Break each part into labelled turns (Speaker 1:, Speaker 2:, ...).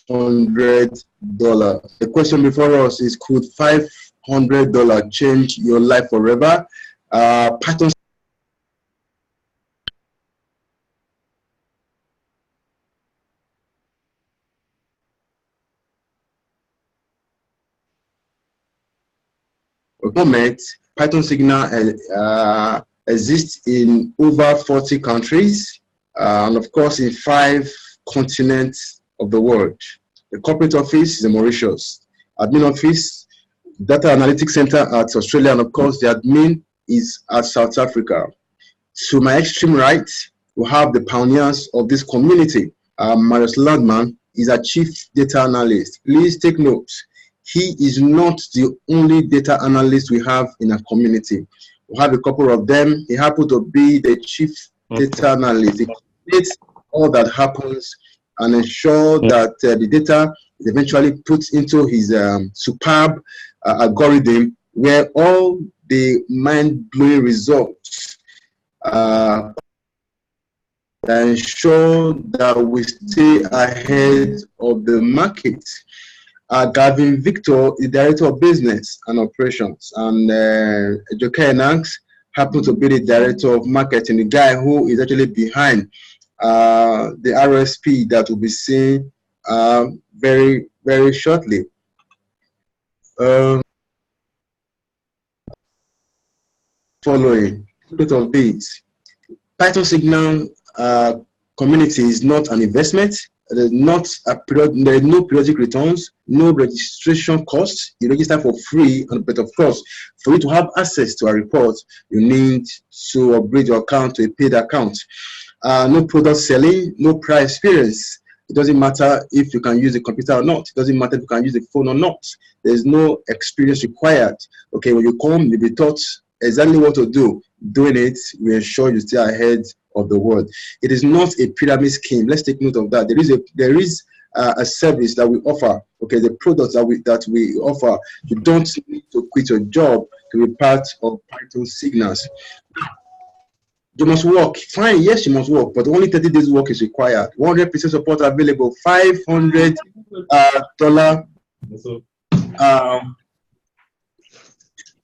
Speaker 1: The question before us is, could $500 change your life forever? Python moment, Python Signal exists in over 40 countries, and of course in 5 continents of the world. The corporate office is in Mauritius, admin office, data analytics center at Australia, and of course the admin is at South Africa. To my extreme right, we have the pioneers of this community. Marius Landman is a chief data analyst. Please take note, he is not the only data analyst we have in our community. We have a couple of them. He happened to be the chief data analyst. He coordinates all that happens and ensure that the data is eventually put into his superb algorithm, where all the mind-blowing results ensure that we stay ahead of the market. Gavin Victor is Director of Business and Operations, and Joke Nanks happens to be the Director of Marketing, the guy who is actually behind the RSP that will be seen very, very shortly. Following both of these, Python Signal community is not an investment. There's not there is no periodic returns, no registration costs. You register for free, but of course, for you to have access to a report, you need to upgrade your account to a paid account. No product selling, no prior experience. It doesn't matter if you can use a computer or not. It doesn't matter if you can use a phone or not. There's no experience required. Okay, when you come, you'll be taught exactly what to do. Doing it will ensure you stay ahead of the world. It is not a pyramid scheme. Let's take note of that. There is a service that we offer. Okay, the products that we offer. You don't need to quit your job to be part of Python Signals. You must work. Fine, yes, you must work, but only 30 days work is required. 100% support available. $500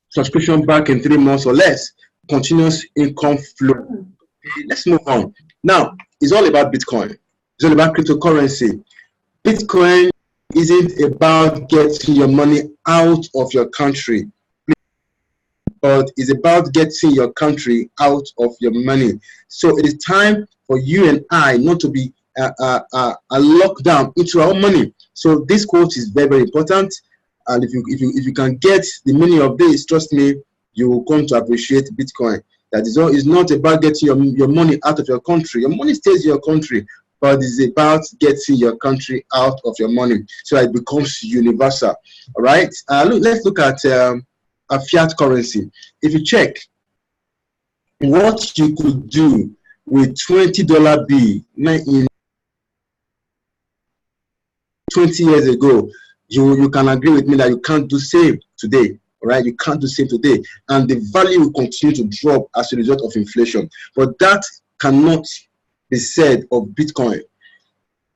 Speaker 1: subscription back in 3 months or less. Continuous income flow. Let's move on. Now, it's all about Bitcoin. It's all about cryptocurrency. Bitcoin isn't about getting your money out of your country, but it's about getting your country out of your money. So it is time for you and I not to be locked down into our own money. So this quote is very, very important. And if you can get the meaning of this, trust me, you will come to appreciate Bitcoin. That is all. It's not about getting your money out of your country. Your money stays in your country, but it's about getting your country out of your money so that it becomes universal. All right. Let's look at a fiat currency. If you check what you could do with $20 bill in 20 years ago, you can agree with me that you can't do same today. All right, you can't do same today, and the value will continue to drop as a result of inflation. But that cannot be said of Bitcoin.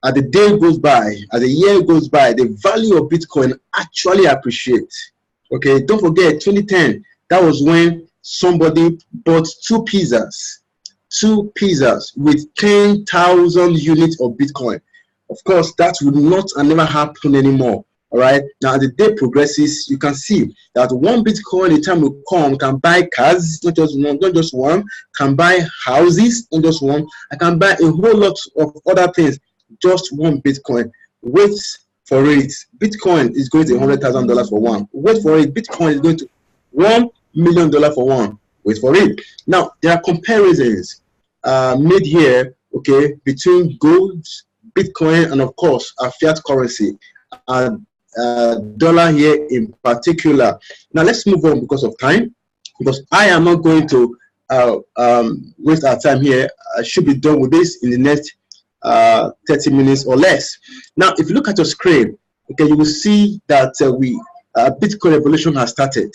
Speaker 1: As the day goes by, as the year goes by, the value of Bitcoin actually appreciates. Okay, don't forget 2010. That was when somebody bought two pizzas with 10,000 units of Bitcoin. Of course, that would not and never happen anymore. All right. Now, as the day progresses, you can see that one Bitcoin, the time will come, can buy cars, not just one, can buy houses, not just one. I can buy a whole lot of other things, just one Bitcoin. Wait for it. Bitcoin is going to $100,000 for one. Wait for it. Bitcoin is going to $1 million for one. Wait for it. Now, there are comparisons made here, okay, between gold, Bitcoin, and of course, a fiat currency. Dollar here in particular. Now let's move on because of time, because I am not going to waste our time here. I should be done with this in the next 30 minutes or less. Now, if you look at your screen, okay, you will see that Bitcoin revolution has started.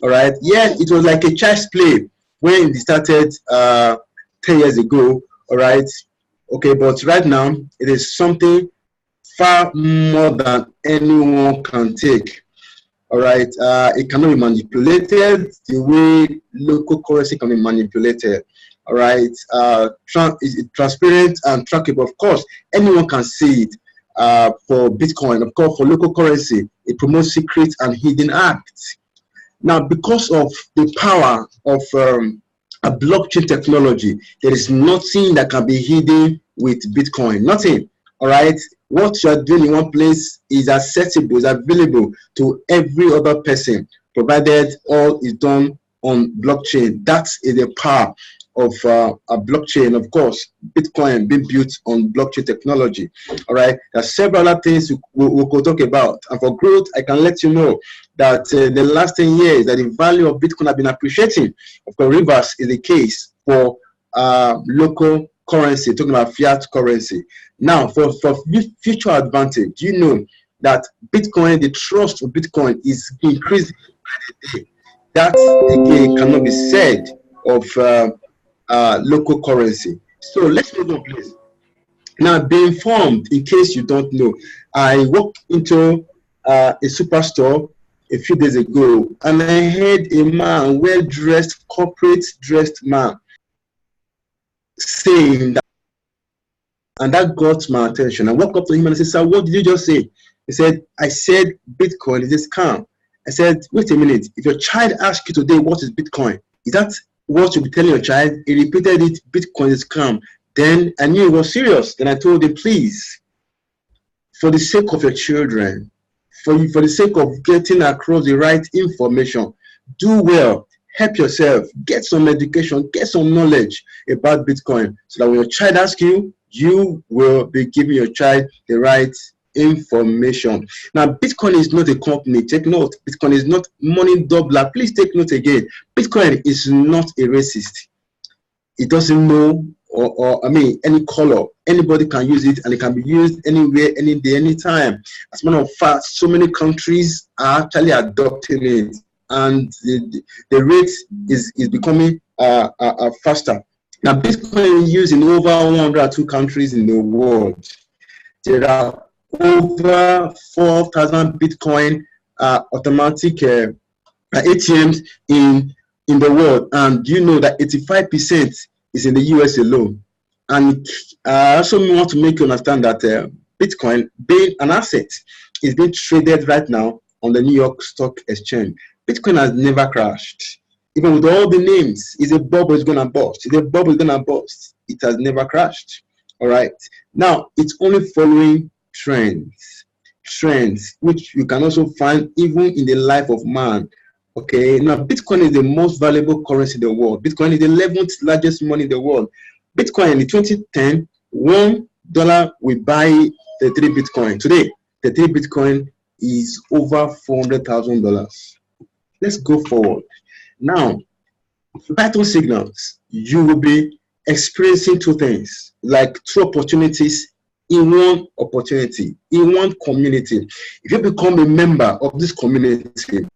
Speaker 1: All right, yeah, it was like a child's play when it started 10 years ago. All right, okay, but right now it is something far more than anyone can take. All right, it cannot be manipulated the way local currency can be manipulated. All right, it's transparent and trackable. Of course, anyone can see it. For Bitcoin, of course, for local currency, it promotes secret and hidden acts. Now, because of the power of a blockchain technology, there is nothing that can be hidden with Bitcoin. Nothing. All right. What you are doing in one place is accessible, is available to every other person, provided all is done on blockchain. That is the power of a blockchain. Of course, Bitcoin being built on blockchain technology. All right. There are several other things we could talk about. And for growth, I can let you know that the last 10 years that the value of Bitcoin have been appreciating. Of course, reverse is the case for local currency, talking about fiat currency. Now, for future advantage, you know that Bitcoin, the trust of Bitcoin is increasing by the day. That again cannot be said of local currency. So let's move on, please. Now, be informed in case you don't know. I walked into a superstore a few days ago, and I heard a man, well-dressed, corporate-dressed man, saying that, and that got my attention. I walked up to him and I said, "Sir, what did you just say?" He said, "I said Bitcoin is a scam." I said, "Wait a minute. If your child asks you today what is Bitcoin, is that what you'll be telling your child?" He repeated it, "Bitcoin is a scam." Then I knew it was serious. Then I told him, "Please, for the sake of your children, for the sake of getting across the right information, do well, help yourself, get some education, get some knowledge about Bitcoin, so that when your child asks you, you will be giving your child the right information." Now, Bitcoin is not a company. Take note. Bitcoin is not money doubler. Please take note again. Bitcoin is not a racist. It doesn't know or I mean any color. Anybody can use it, and it can be used anywhere, any day, anytime. As a matter of fact, so many countries are actually adopting it, and the rate is becoming faster. Now, Bitcoin is used in over 102 countries in the world. There are over 4,000 Bitcoin automatic ATMs in the world, and you know that 85% is in the US alone. And I also want to make you understand that Bitcoin, being an asset, is being traded right now on the New York Stock Exchange. Bitcoin has never crashed. Even with all the names, is a bubble is going to burst. Is a bubble is going to burst. It has never crashed. All right. Now, it's only following trends, which you can also find even in the life of man. Okay. Now, Bitcoin is the most valuable currency in the world. Bitcoin is the 11th largest money in the world. Bitcoin in 2010, $1 will buy 33 Bitcoin. Today, 33 Bitcoin is over $400,000. Let's go forward. Now, Pythonsignals, you will be experiencing two things, like two opportunities in one opportunity, in one community. If you become a member of this community,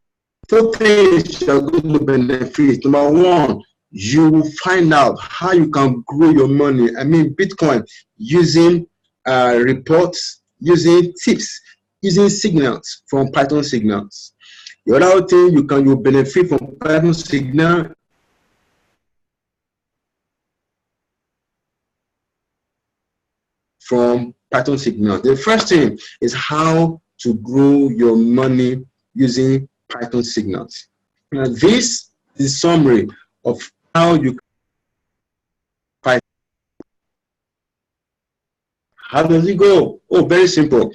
Speaker 1: two things you are going to benefit. Number one, you will find out how you can grow your money. I mean, Bitcoin, using reports, using tips, using signals from Pythonsignals. The other thing you benefit from Pythonsignal The first thing is how to grow your money using Pythonsignals. Now, this is a summary of how you Python. How does it go? Oh, very simple.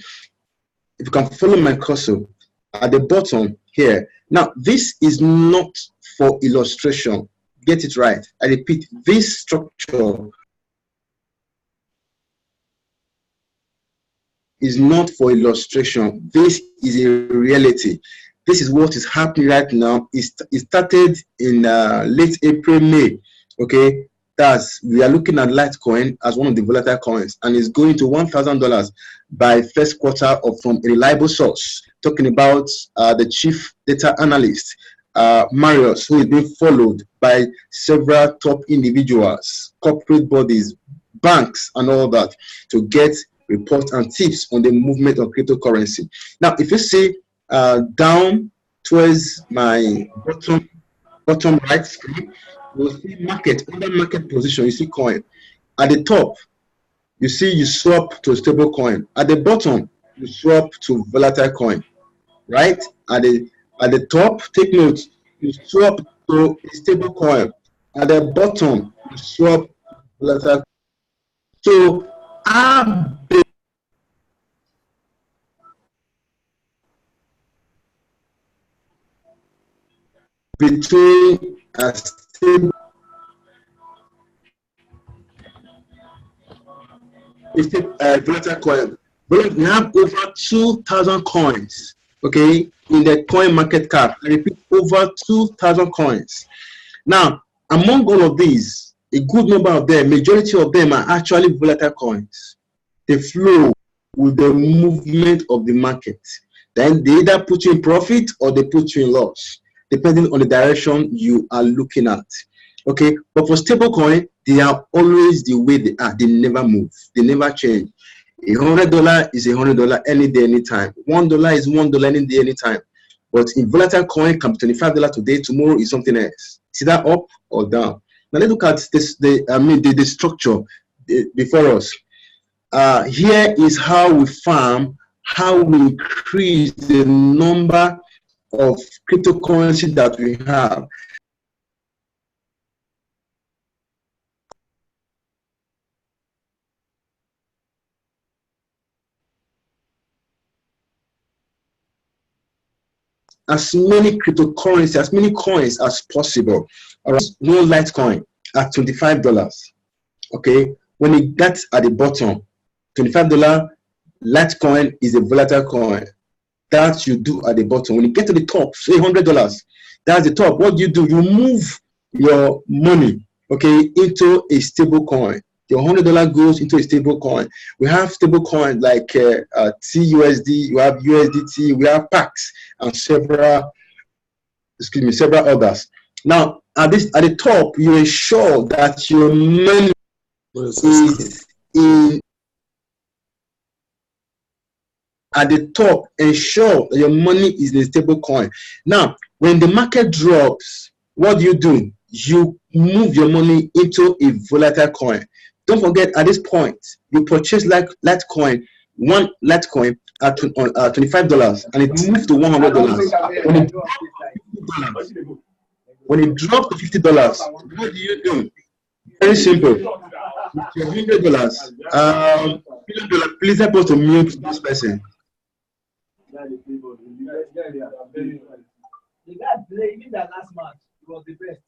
Speaker 1: If you can follow my cursor at the bottom here. Now, this is not for illustration. Get it right. I repeat, this structure is not for illustration. This is a reality. This is what is happening right now. It started in late April, May. Okay, we are looking at Litecoin as one of the volatile coins, and it's going to $1,000 by first quarter from a reliable source. Talking about the chief data analyst, Marius, who is being followed by several top individuals, corporate bodies, banks, and all that, to get reports and tips on the movement of cryptocurrency. Now, if you see down towards my bottom right screen, you'll see market. Under market position, you see coin. At the top, you see you swap to a stable coin. At the bottom, you swap to volatile coin. Right? At the top, take note, you swap to a stable coin. At the bottom, you swap volatile. So our between a stable volatile coin. We have over 2,000 coins, okay, in the coin market cap. I repeat, over 2,000 coins. Now, among all of these, a good number of them, majority of them are actually volatile coins. They flow with the movement of the market. Then they either put you in profit or they put you in loss, depending on the direction you are looking at. Okay, but for stable coin, they are always the way they are. They never move. They never change. $100 is $100 any day, anytime. $1 is $1 any day, anytime. But in volatile coin, can be $25 today, tomorrow is something else. Is that up or down? Now let's look at this. The structure before us. Here is how we farm, how we increase the number of cryptocurrency that we have. As many cryptocurrency, as many coins as possible. All right, one Litecoin at $25. Okay, when it gets at the bottom, $25, Litecoin is a volatile coin. That you do at the bottom. When you get to the top, say $100, that's the top. What do? You move your money, okay, into a stable coin. Your $100 goes into a stable coin. We have stable coins like TUSD, you have USDT, we have PAX, and several others. Now, at the top, you ensure that your money is in. At the top, ensure that your money is in a stable coin. Now, when the market drops, what do? You move your money into a volatile coin. Don't forget, at this point, you purchase Litecoin, one Litecoin at $25, and it moved to $100. When it drops to $50, what do? Very simple. $100. Please help us to mute this person.
Speaker 2: The guy played in that last match. It was the best.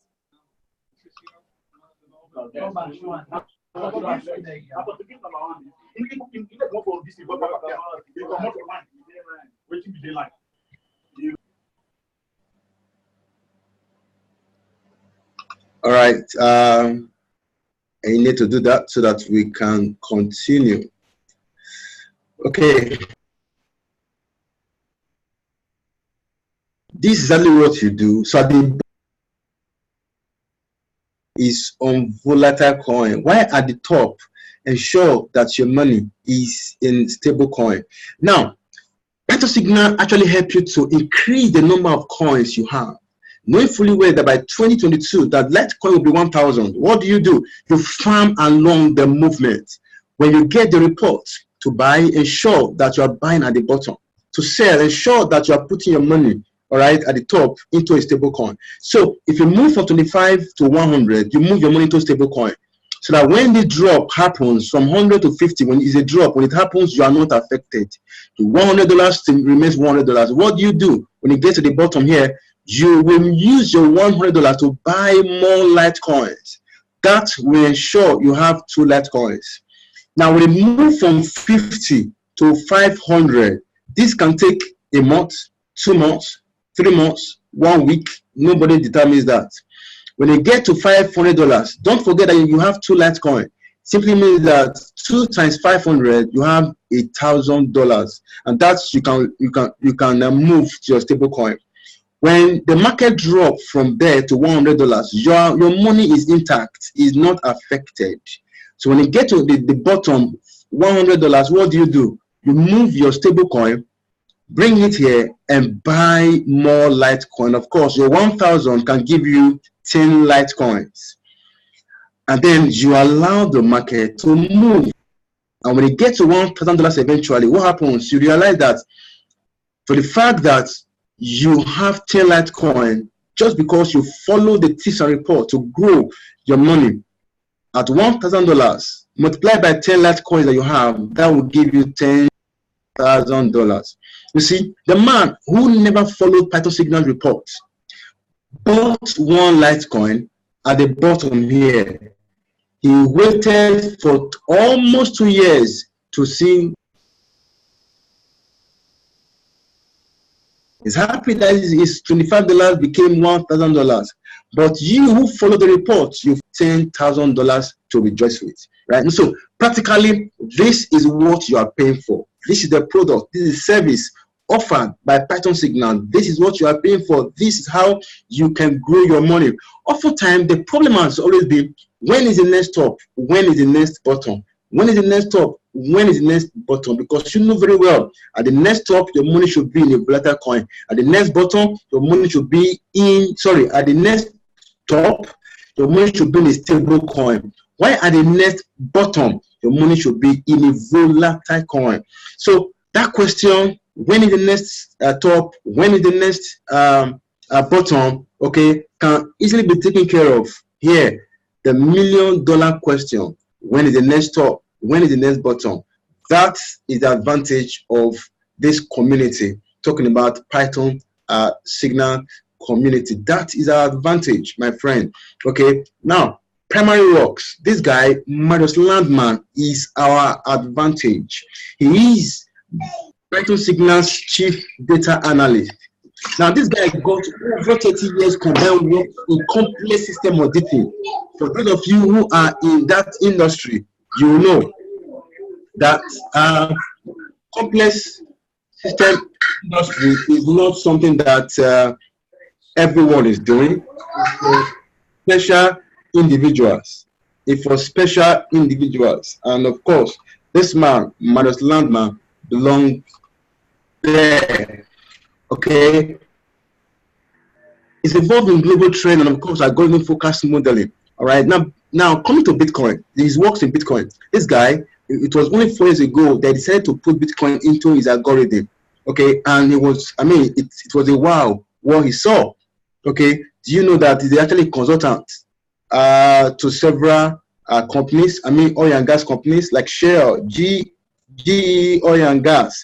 Speaker 1: All right. I need to do that so that we can continue. Okay. This is exactly what you do. So the is on volatile coin. Why at the top? Ensure that your money is in stable coin. Now, Pythonsignals actually help you to increase the number of coins you have. Knowing fully well that by 2022, that Litecoin will be 1,000. What do? You farm along the movement. When you get the report to buy, ensure that you are buying at the bottom. To sell, ensure that you are putting your money, all right, at the top into a stable coin. So if you move from 25 to 100, you move your money into a stable coin. So that when the drop happens from 100 to 50, when it's a drop, when it happens, you are not affected. The $100 remains $100. What do? When you get to the bottom here, you will use your $100 to buy more Litecoins. That will ensure you have 2 Litecoins. Now, when you move from 50 to 500, this can take a month, 2 months, 3 months, 1 week. Nobody determines that. When you get to $500, don't forget that you have 2 Litecoin. Simply means that 2 times 500, you have $1,000, and that's you can move to your stable coin. When the market drops from there to $100, your money is intact, is not affected. So when you get to the bottom, $100, what do? You move your stable coin, bring it here, and buy more Litecoin. Of course, your 1,000 can give you 10 Litecoins. And then you allow the market to move. And when it gets to $1,000 eventually, what happens? You realize that for the fact that you have 10 Litecoin, just because you follow the tips and report to grow your money at $1,000, multiplied by 10 Litecoins that you have, that will give you $10,000. You see, the man who never followed Pythonsignals reports bought one Litecoin at the bottom here. He waited for almost 2 years to see. He's happy that his $25 became $1,000. But you who follow the reports, you've $10,000 to rejoice with, right? And so practically, this is what you are paying for. This is the product. This is service offered by Pythonsignals. This is what you are paying for. This is how you can grow your money. Oftentimes, the problem has always been, when is the next top? When is the next bottom? When is the next top? When is the next bottom? Because you know very well, at the next top, your money should be in a volatile coin. At the next bottom, your money should be at the next top, your money should be in a stable coin. Why at the next bottom, your money should be in a volatile coin? So that question, when is the next top, when is the next bottom, okay, can easily be taken care of here. The $1 million question, when is the next top, when is the next bottom? That is the advantage of this community, talking about Python Signal community. That is our advantage, my friend. Okay, now primary rocks. This guy, Marius Landman, is our advantage. He is Pythonsignals chief data analyst. Now, this guy got over 30 years combined work in complex system auditing. For those of you who are in that industry, you will know that complex system industry is not something that everyone is doing. It's for special individuals. It's for special individuals. And of course, this man, Marius Landman, belongs there. Okay, it's involved in global trend and of course algorithm focused modeling. All right, now coming to Bitcoin, he works in Bitcoin. This guy, it was only 4 years ago that he decided to put Bitcoin into his algorithm. Okay, and it was a wow what he saw. Okay, do you know that he's actually a consultant to several companies? Oil and gas companies like Shell, GE Oil and Gas,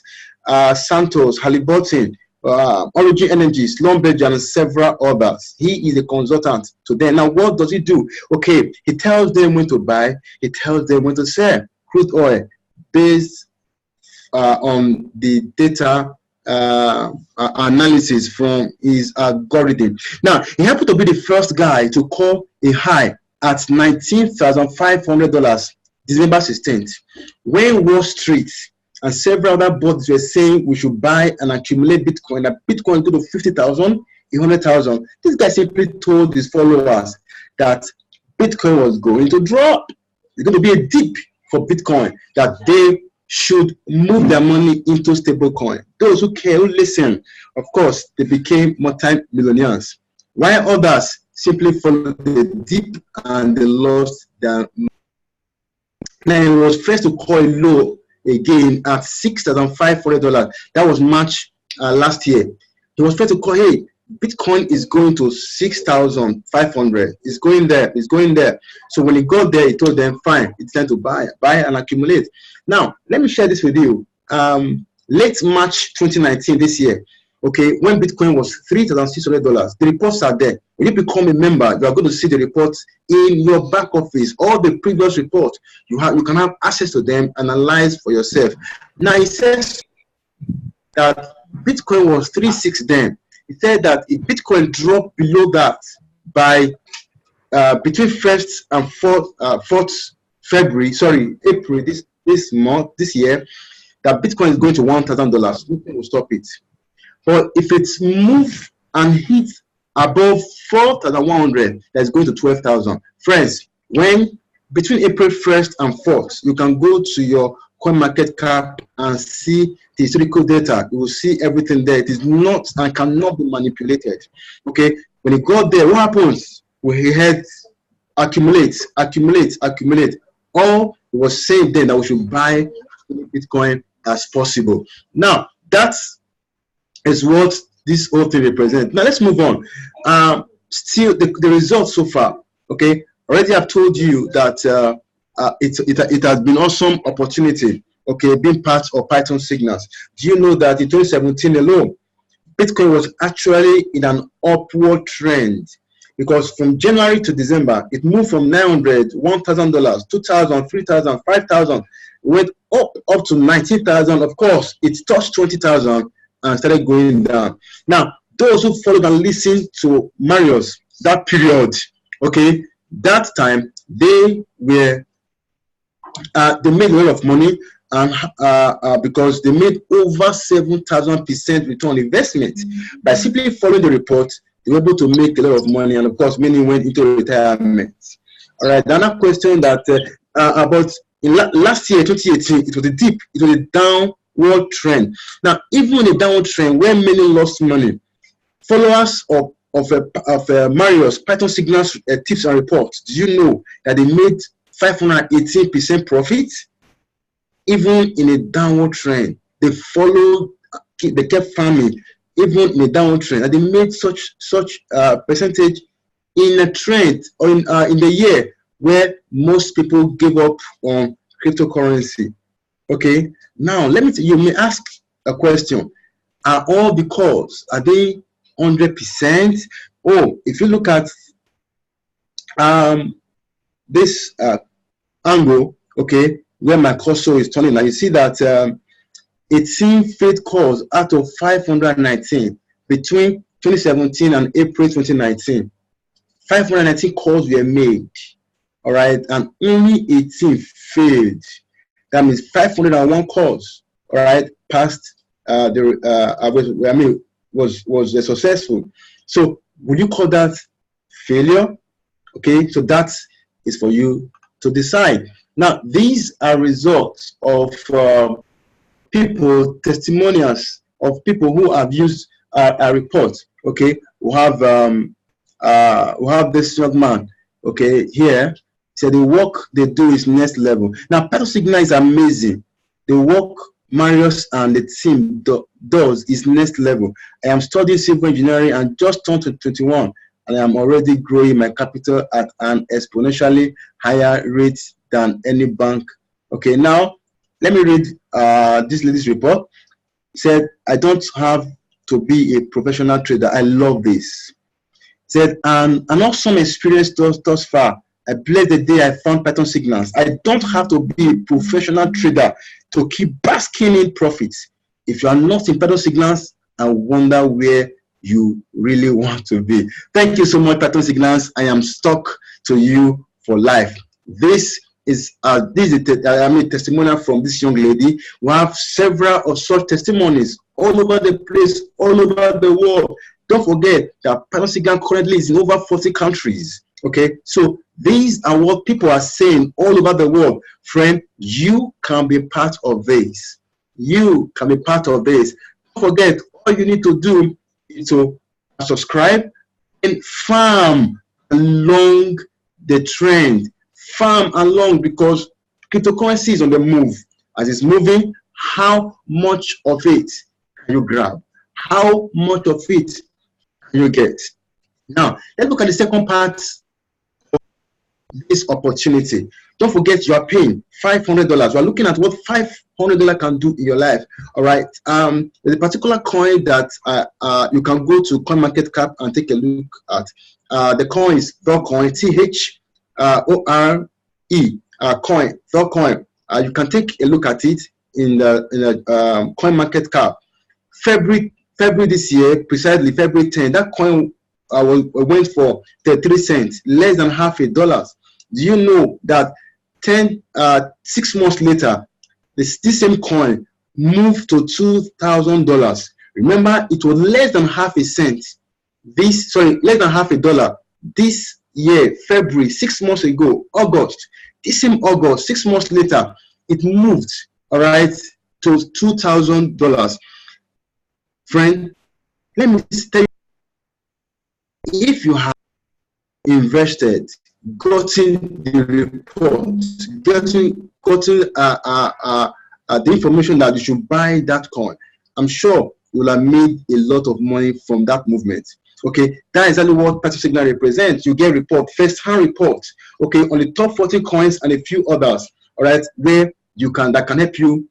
Speaker 1: Santos, Halliburton, Origin Energy, Schlumberger, and several others. He is a consultant to them. Now, what does he do? Okay, he tells them when to buy, he tells them when to sell crude oil based on the data analysis from his algorithm. Now, he happened to be the first guy to call a high at $19,500 December 16th, when Wall Street and several other bodies were saying we should buy and accumulate Bitcoin, that Bitcoin go to 50,000, 100,000. This guy simply told his followers that Bitcoin was going to drop. It's going to be a dip for Bitcoin, that they should move their money into stable coin. Those who care, who listen, of course, they became multi-millionaires, while others simply followed the dip and they lost their money. Now, he was first to call it low again at $6,500. That was March last year. He was trying to call, hey, Bitcoin is going to 6,500. It's going there. It's going there. So when he got there, he told them, fine, it's time to buy and accumulate. Now, let me share this with you. Late March 2019, this year, okay, when Bitcoin was $3,600, the reports are there. When you become a member, you are going to see the reports in your back office. All the previous reports, you can have access to them, analyze for yourself. Now, it says that Bitcoin was 3.6 then. He said that if Bitcoin dropped below that by between 1st and 4th February, sorry, April, this year, that Bitcoin is going to $1,000. Nothing will stop it. But if it's moved and hit above 4,100, that's going to 12,000. Friends, when between April 1st and 4th, you can go to your CoinMarketCap and see the historical data. You will see everything there. It is not and cannot be manipulated. Okay, when you go there, what happens? We had accumulate. All was saying then that we should buy Bitcoin as possible. Now that is what this whole thing represents. Now let's move on. Still the results so far. Okay, already I've told you that it has been awesome opportunity. Okay, being part of Pythonsignals. Do you know that in 2017 alone, Bitcoin was actually in an upward trend? Because from January to December, it moved from $900, $1,000, $2,000, $3,000, $5,000, went up to $19,000. Of course, it touched $20,000 and started going down. Now, those who followed and listened to Marius that period, okay, that time they were they made a lot of money, and because they made over 7,000% return on investment by simply following the report. They were able to make a lot of money, and of course, many went into retirement. All right. Another question that about last year, 2018, it was a dip. It was a downward trend. Now, even in a downward trend where many lost money, followers of Marius Pythonsignals tips and reports, do you know that they made 518% profit even in a downward trend? They followed, they kept farming even in a downward trend, and they made such percentage in a trend or in the year where most people give up on cryptocurrency. Okay, now let me you may ask a question: are all because are they 100%? Oh, if you look at this angle, okay, where my cursor is turning, now you see that 18 failed calls out of 519 between 2017 and April 2019. 519 calls were made, all right, and only 18 failed. That means 501 calls, all right, passed was successful. So would you call that failure? Okay, so that is for you to decide. Now, these are results of people, testimonials of people who have used a report. Okay, we have this young man, okay, here. So the work they do is next level. Now, Pythonsignals is amazing. The work Marius and the team does is next level. I am studying civil engineering and just turned to 21, and I am already growing my capital at an exponentially higher rate than any bank. Okay, now let me read this lady's report. It said, I don't have to be a professional trader. I love this. It said, an awesome experience thus far. I bless the day I found Pythonsignals. I don't have to be a professional trader to keep basking in profits. If you are not in Pythonsignals, I wonder where you really want to be. Thank you so much, Pythonsignals. I am stuck to you for life. This is a testimonial from this young lady. We have several of such testimonies all over the place, all over the world. Don't forget that Pythonsignals currently is in over 40 countries. Okay, so these are what people are saying all over the world. Friend, you can be part of this. You can be part of this. Don't forget, all you need to do is to subscribe and farm along the trend. Farm along, because cryptocurrency is on the move. As it's moving, how much of it can you grab? How much of it can you get? Now, let's look at the second part of this opportunity. Don't forget, you are paying $500. We are looking at what $500 can do in your life. All right. There's a particular coin that you can go to CoinMarketCap and take a look at. The coin is Thoughtcoin, THORE, coin, Thoughtcoin. You can take a look at it in the CoinMarketCap. February this year, precisely February 10, that coin went for 33 cents, less than half a dollar. Do you know that 6 months later, this same coin moved to $2,000? Remember, it was less than half a cent. Less than half a dollar. This year, February, 6 months ago, August, this same August, 6 months later, it moved, all right, to $2,000. Friend, let me tell you, if you have invested, gotten the report, gotten the information that you should buy that coin, I'm sure you will have made a lot of money from that movement. Okay, that is exactly what Pythonsignal represents. You get report, first-hand report, okay, on the top 40 coins and a few others, all right, where you can, that can help you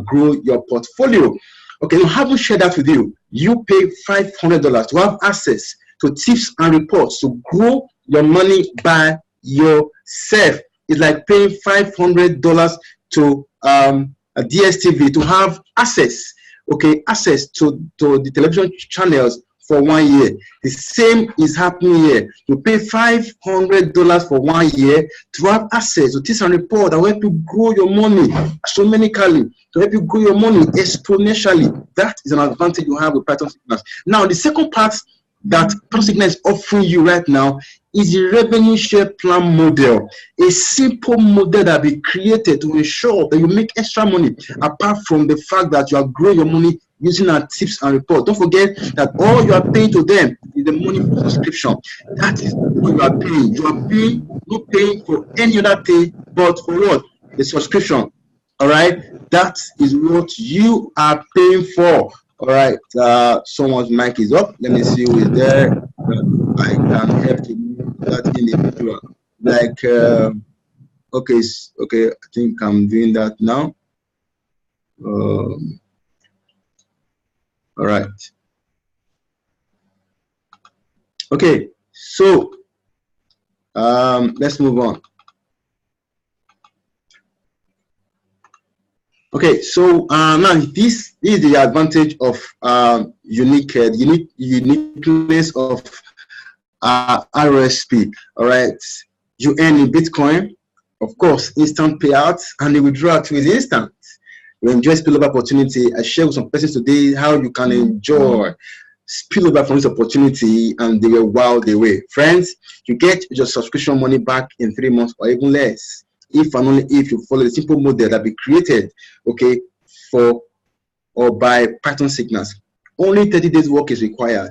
Speaker 1: grow your portfolio. Okay, I haven't shared that with you. You pay $500 to have access to tips and reports to grow your money by yourself. It's like paying $500 to a DSTV to have access, okay, access to the television channels for 1 year. The same is happening here. You pay $500 for 1 year to have access to tips and reports that will help you grow your money astronomically, to help you grow your money exponentially. That is an advantage you have with Pythonsignals. Now, the second part that Pythonsignals is offering you right now is the revenue share plan model, a simple model that be created to ensure that you make extra money apart from the fact that you are growing your money using our tips and reports. Don't forget that all you are paying to them is the money for subscription. That is what you are paying. You are paying, not paying for any other thing but for what? The subscription. All right, that is what you are paying for. All right, someone's mic is up. Let me see who is there. I can help to move that individual. Like, okay, I think I'm doing that now. All right. Okay, so let's move on. Okay, so now this is the advantage of uniqueness of RSP. All right, you earn in Bitcoin, of course, instant payouts, and the withdrawal too is instant. You enjoy spillover opportunity. I share with some persons today how you can enjoy spillover from this opportunity, and they were wild away. Friends, you get your subscription money back in 3 months or even less, if and only if you follow the simple model that be created, okay, for or by Pythonsignals. Only 30 days work is required.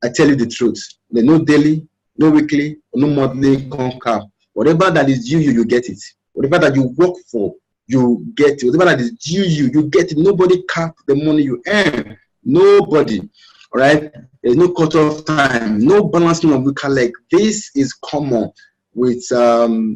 Speaker 1: I tell you the truth. There's no daily, no weekly, or no monthly concap. Whatever that is due you, you get it. Whatever that you work for, you get it. Whatever that is due you, you get it. Nobody cap the money you earn. Nobody. All right. There's no cut-off time, no balancing of weaker leg. This is common with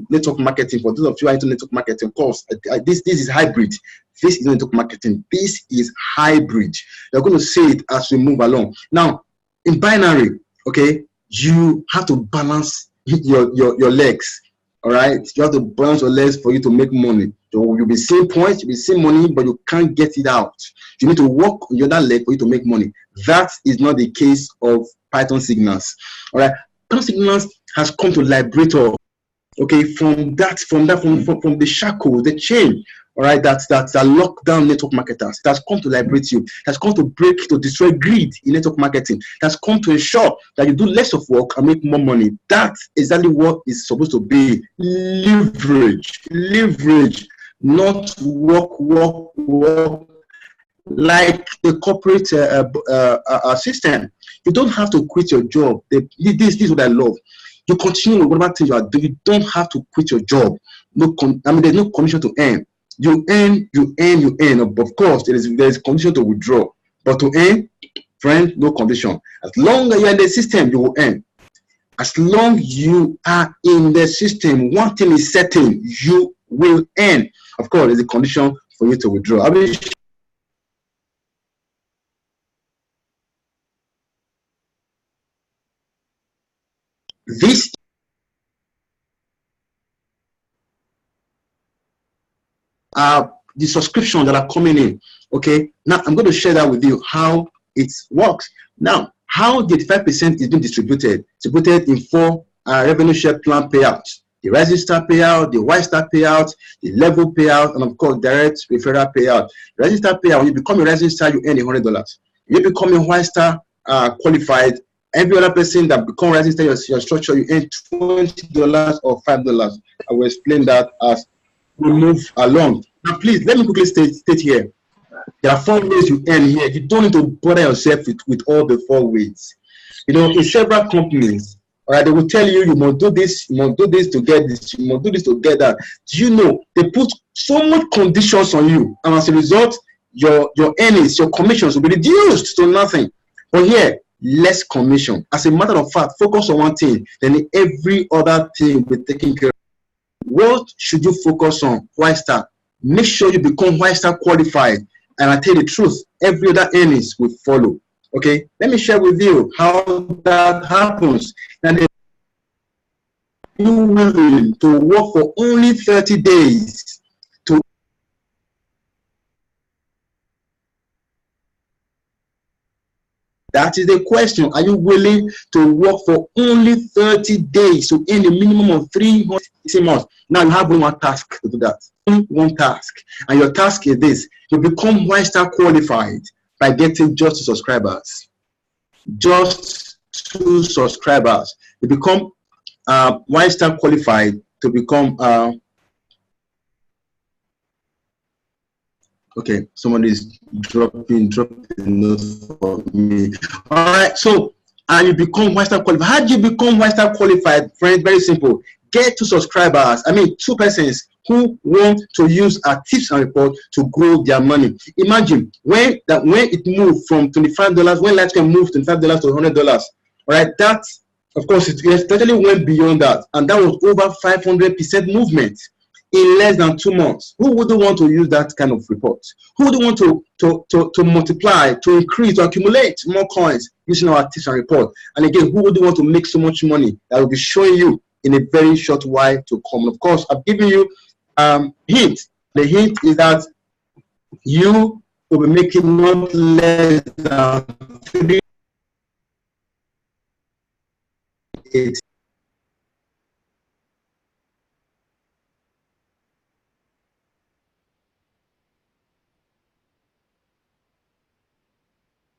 Speaker 1: network marketing. For those of you who are into network marketing, of course, this is hybrid. This is network marketing. This is hybrid. You're going to see it as we move along. Now, in binary, okay, you have to balance your legs. All right, you have to balance your legs for you to make money. So you'll be seeing points, you'll be seeing money, but you can't get it out. You need to work on your other leg for you to make money. That is not the case of Pythonsignals. All right, Pythonsignals has come to liberate us, okay, from the shackles, the chain, all right, that lock down network marketers. It has come to liberate you. It has come to destroy greed in network marketing. It has come to ensure that you do less of work and make more money. That's exactly what is supposed to be. Leverage, not work like the corporate system. You don't have to quit your job. This is what I love. You continue with whatever thing you are doing. You don't have to quit your job. There's no commission to earn. You earn. Of course, there is condition to withdraw, but to earn, friend, no condition. As long as you're in the system, you will earn. As long as you are in the system, one thing is certain: you will earn. Of course, there's a condition for you to withdraw. This the subscriptions that are coming in. Okay, now I'm going to share that with you how it works. Now, how the 5% is being distributed in 4 revenue share plan payouts: the Rising Star payout, the White Star payout, the Level payout, and of course direct referral payout. Rising Star payout, when you become a Rising Star, you earn $100. You become a White Star qualified, every other person that become Rising Star your structure, you earn $20 or $5. I will explain that as we move along. Now, please let me quickly state here. There are 4 ways you earn here. You don't need to bother yourself with all the 4 ways. In several companies, all right, they will tell you must do this, you must do this to get this, you must do this to get that. Do you know they put so much conditions on you, and as a result, your earnings, your commissions will be reduced to nothing. But here, less commission. As a matter of fact, focus on one thing, then every other thing will be taken care of. What should you focus on? Why start? Make sure you become White Star qualified. And I tell you the truth, every other earnings will follow. Okay, let me share with you how that happens. And you willing to work for only 30 days to that is the question. Are you willing to work for only 30 days to earn a minimum of 360 months? Now you have one task to do that. One task. And your task is this. You become White Star qualified by getting just 2 subscribers. Just 2 subscribers. You become White Star qualified to become okay, somebody is dropping notes for me. All right, so and you become White Star qualified. How do you become White Star qualified, friends? Very simple. Get 2 subscribers. I mean, 2 persons who want to use our tips and report to grow their money. Imagine when it moved from $25, when Litecoin moved $25 to $100. All right, that of course it totally went beyond that, and that was over 500% movement in less than 2 months. Who wouldn't want to use that kind of report? Who wouldn't want to multiply, to increase, to accumulate more coins using our tips and report? And again, who wouldn't want to make so much money that will be showing you in a very short while to come? Of course, I've given you hint. The hint is that you will be making not less than 3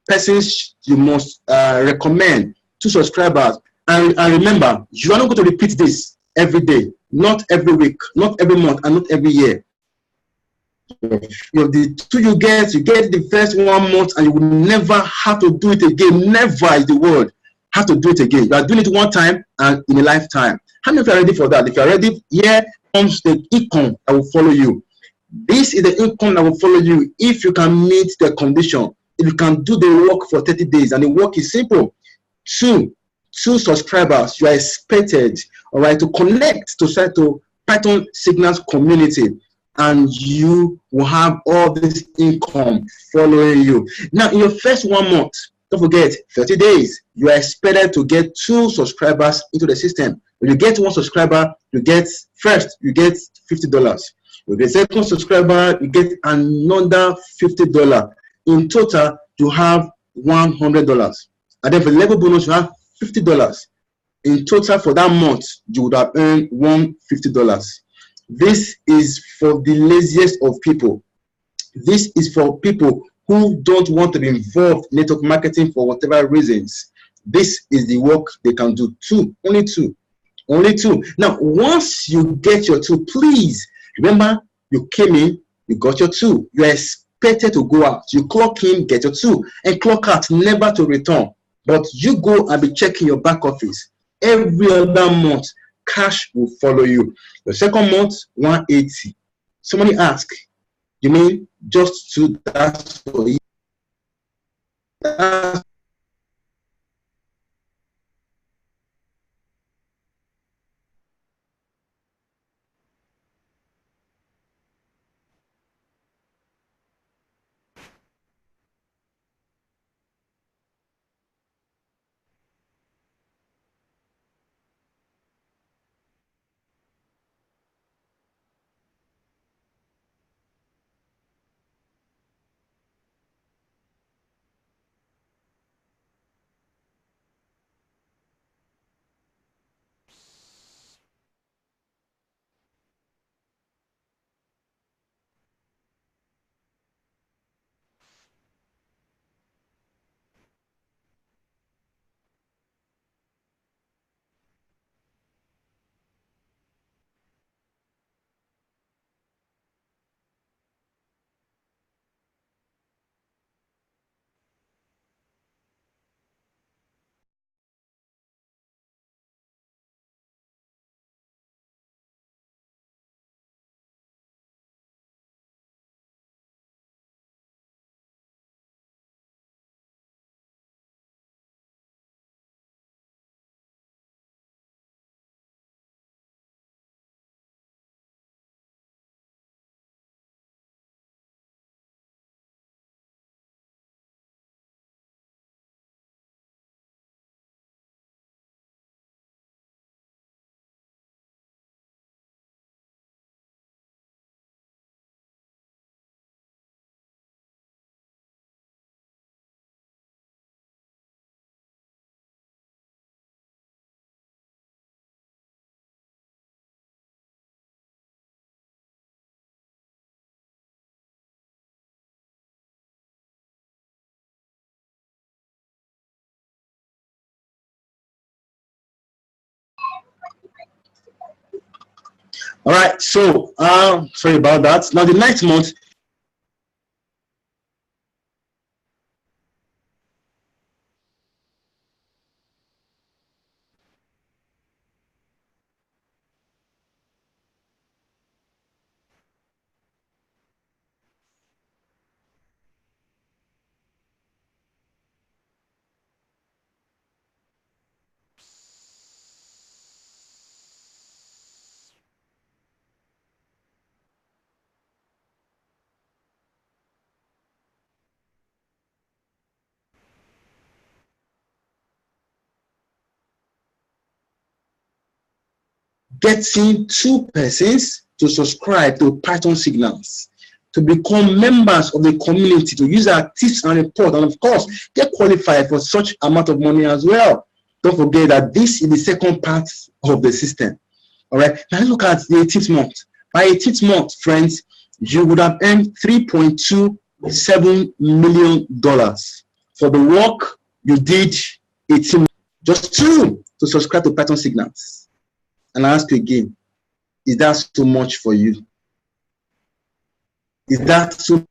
Speaker 1: persons you must recommend, 2 subscribers. And remember, you are not going to repeat this every day, not every week, not every month, and not every year. The 2 you get the first 1 month, and you will never have to do it again. Never is the word. Have to do it again. You are doing it one time and in a lifetime. How many of you are ready for that? If you are ready, here comes the income that will follow you. This is the income that will follow you if you can meet the condition. If you can do the work for 30 days, and the work is simple. 2 subscribers, you are expected, all right, to connect to Pythonsignals community, and you will have all this income following you. Now, in your first 1 month, don't forget, 30 days, you are expected to get 2 subscribers into the system. When you get 1 subscriber, you get $50. With the second subscriber, you get another $50. In total, you have $100. And then for the level bonus, you have $50. In total, for that month, you would have earned $150. This is for the laziest of people. This is for people who don't want to be involved in network marketing for whatever reasons. This is the work they can do. 2, only 2. Only 2. Now, once you get your 2, please remember, you came in, you got your 2. You are expected to go out. You clock in, get your 2, and clock out, never to return. But you go and be checking your back office. Every other month, cash will follow you. The second month, 180. Somebody ask, you mean just 2? That's for you? That's All right, so sorry about that. Now the ninth month, getting two persons to subscribe to Pythonsignals, to become members of the community, to use our tips and report, and of course, get qualified for such amount of money as well. Don't forget that this is the second part of the system. All right, now let's look at the 18th month. By 18th month, friends, you would have earned $3.27 million for the work you did 18 months. Just two to subscribe to Pythonsignals. And I ask you again, is that too much for you? Is that too?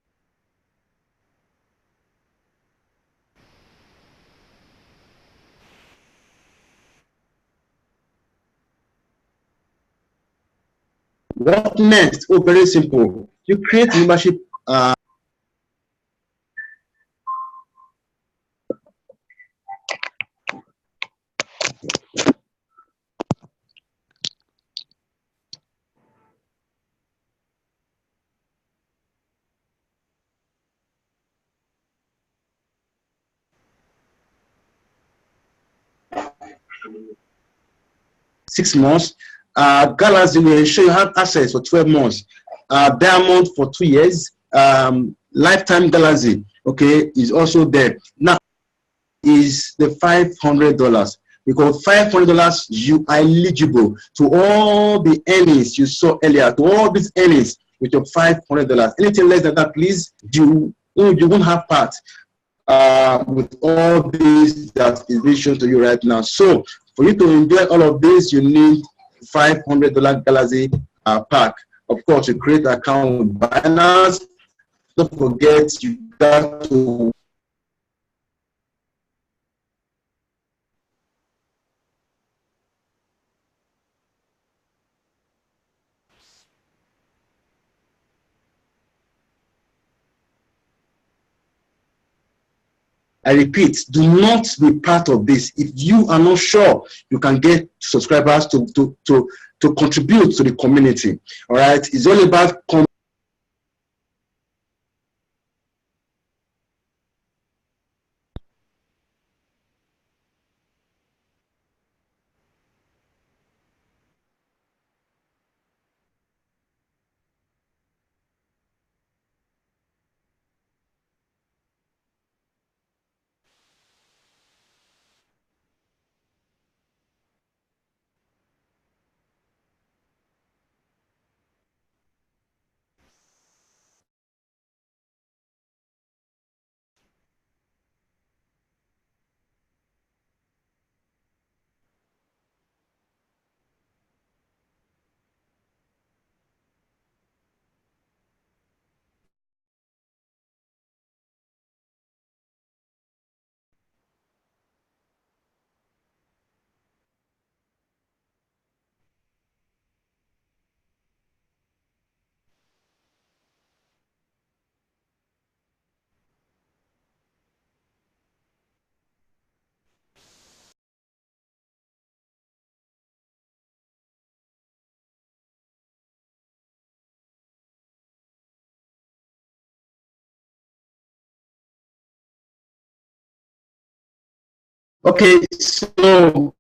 Speaker 1: What next? Oh, very simple. You create membership. 6 months. Galaxy will ensure you have access for 12 months. Diamond for 2 years. Lifetime Galaxy, okay, is also there. Now is the $500, because $500 you are eligible to all the earnings you saw earlier, to all these earnings with your $500. Anything less than that, please, you won't have part with all this that is being shown to you right now. So for you to enjoy all of this, you need $500 Galaxy pack. Of course, you create an account with Binance. Don't forget, you got to I repeat, do not be part of this. If you are not sure you can get subscribers to contribute to the community, all right? It's all about okay, so